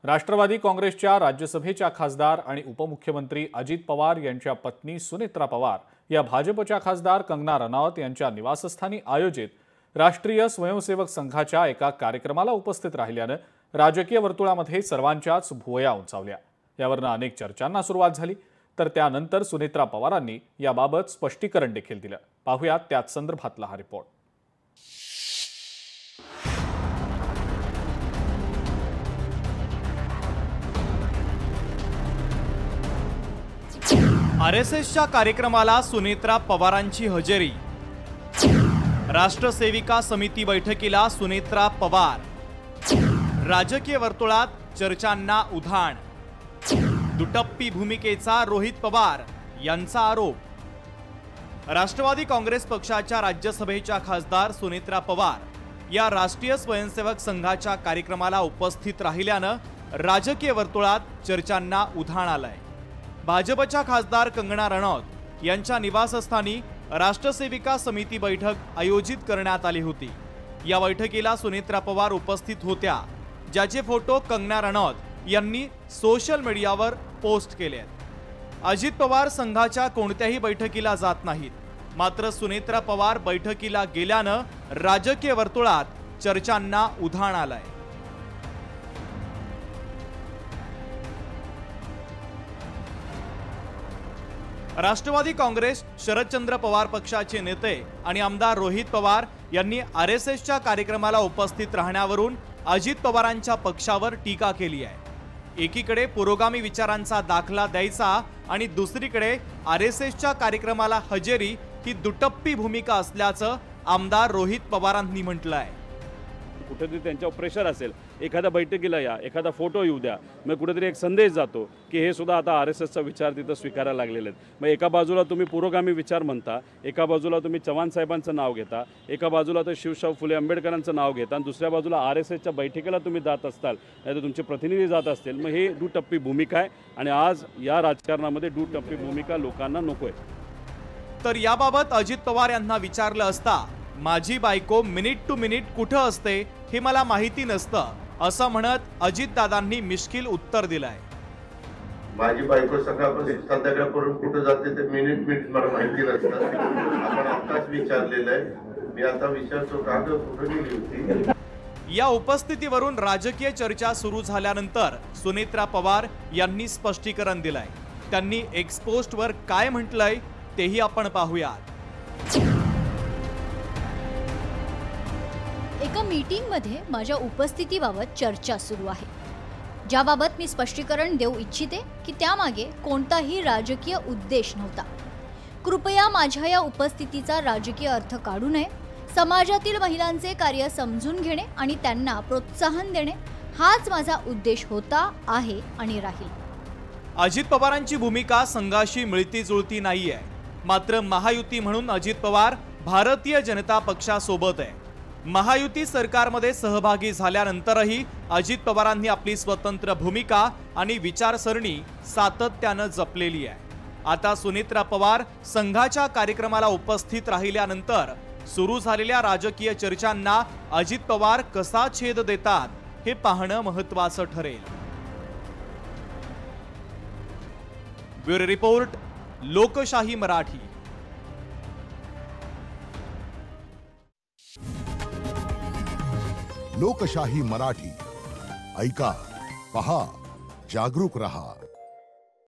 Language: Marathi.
राष्ट्रवादी काँग्रेसच्या राज्यसभेच्या खासदार आणि उपमुख्यमंत्री अजित पवार यांच्या पत्नी सुनेत्रा पवार या भाजपच्या खासदार कंगना रनौत यांच्या निवासस्थानी आयोजित राष्ट्रीय स्वयंसेवक संघाच्या एका कार्यक्रमाला उपस्थित राहिल्याने राजकीय वर्तुळामध्ये सर्वांच्याच भुवया उंचावल्या। यावरून अनेक चर्चांना सुरुवात झाली, तर त्यानंतर सुनेत्रा पवारांनी याबाबत स्पष्टीकरण देखील दिलं। पाहूयात त्याच संदर्भातला हा रिपोर्ट। आरएसएसच्या कार्यक्रमाला सुनेत्रा पवारांची हजेरी। राष्ट्रसेविका समिती बैठकीला सुनेत्रा पवार। राजकीय वर्तुळात चर्चांना उधाण। दुटप्पी भूमिकेचा रोहित पवार यांचा आरोप। राष्ट्रवादी काँग्रेस पक्षाच्या राज्यसभेच्या खासदार सुनेत्रा पवार या राष्ट्रीय स्वयंसेवक संघाच्या कार्यक्रमाला उपस्थित राहिल्यानं राजकीय वर्तुळात चर्चांना उधाण आलंय। भाजपच्या खासदार कंगना रनौत यांच्या निवासस्थानी राष्ट्रसेविका समिती बैठक आयोजित करण्यात आली होती। या बैठकीला सुनेत्रा पवार उपस्थित होत्या, ज्याचे फोटो कंगना रनौत यांनी सोशल मीडियावर पोस्ट केलेत। अजित पवार संघाच्या कोणत्याही बैठकीला जात नाहीत, मात्र सुनेत्रा पवार बैठकीला गेल्यानं राजकीय वर्तुळात चर्चांना उधाण आलंय। राष्ट्रवादी काँग्रेस शरदचंद्र पवार पक्षाचे नेते आणि आमदार रोहित पवार यांनी आरएसएसच्या कार्यक्रमाला उपस्थित राहण्यावरून अजित पवारांच्या पक्षावर टीका केली आहे। एकीकडे पुरोगामी विचारांचा दाखला द्यायचा आणि दुसरीकडे आरएसएसच्या कार्यक्रमाला हजेरी ही दुटप्पी भूमिका असल्याचं आमदार रोहित पवारांनी म्हटलं आहे। कुठेतरी त्यांच्यावर प्रेशर असेल, एखाद्या बैठकीला या, एखादा फोटो येऊ द्या, मग कुठेतरी एक संदेश जातो की हे सुद्धा आता आरएसएसचा विचार तिथं स्वीकारायला लागलेले आहेत। मग एका बाजूला तुम्ही पुरोगामी विचार म्हणता, एका बाजूला तुम्ही चव्हाण साहेबांचं नाव घेता, एका बाजूला तर शिवशाहू फुले आंबेडकरांचं नाव घेता आणि दुसऱ्या बाजूला आरएसएसच्या बैठकीला तुम्ही जात असताल, नाही तर तुमचे प्रतिनिधी जात असतील, मग हे दुटप्पी भूमिका आहे आणि आज या राजकारणामध्ये दुटप्पी भूमिका लोकांना नको आहे। तर याबाबत अजित पवार यांना विचारलं असता माझी बायको मिनिट टू मिनिट कुठं असते हे मला माहिती नसतं, असं म्हणत अजितदादांनी मिश्किल उत्तर दिलंय। माझी बायको सकाळपासून संध्याकाळपर्यंत कुठं जाते ते मिनिट मिनिट मला माहिती नसतं। आपण आत्ताच विचारलेलं आहे, मी आता विचारतो का कुठं गेली होती। या उपस्थितीवरून राजकीय चर्चा सुरू झाल्यानंतर सुनेत्रा पवार यांनी स्पष्टीकरण दिलंय। त्यांनी एक्स पोस्टवर काय म्हटलंय तेही आपण पाहूयात। एका मीटिंगमध्ये माझ्या उपस्थितीबाबत चर्चा सुरू आहे, ज्याबाबत मी स्पष्टीकरण देऊ इच्छिते की त्यामागे कोणताही राजकीय उद्देश नव्हता। कृपया माझ्या या उपस्थितीचा राजकीय अर्थ काढू नये। समाजातील महिलांचे कार्य समजून घेणे आणि त्यांना प्रोत्साहन देणे हाच माझा उद्देश होता, आहे आणि राहील। अजित पवारांची भूमिका संघाशी मिळती जुळती नाहीये, मात्र महायुती म्हणून अजित पवार भारतीय जनता पक्षासोबत आहे। महायुती सरकारमध्ये सहभागी झाल्यानंतरही अजित पवारांनी आपली स्वतंत्र भूमिका आणि विचारसरणी सातत्यानं जपलेली आहे। आता सुनेत्रा पवार संघाच्या कार्यक्रमाला उपस्थित राहिल्यानंतर सुरू झालेल्या राजकीय चर्चांना अजित पवार कसा छेद देतात हे पाहणं महत्त्वाचं ठरेल। ब्युरो रिपोर्ट, लोकशाही मराठी। लोकशाही मराठी ऐका, पहा, जागरूक रहा।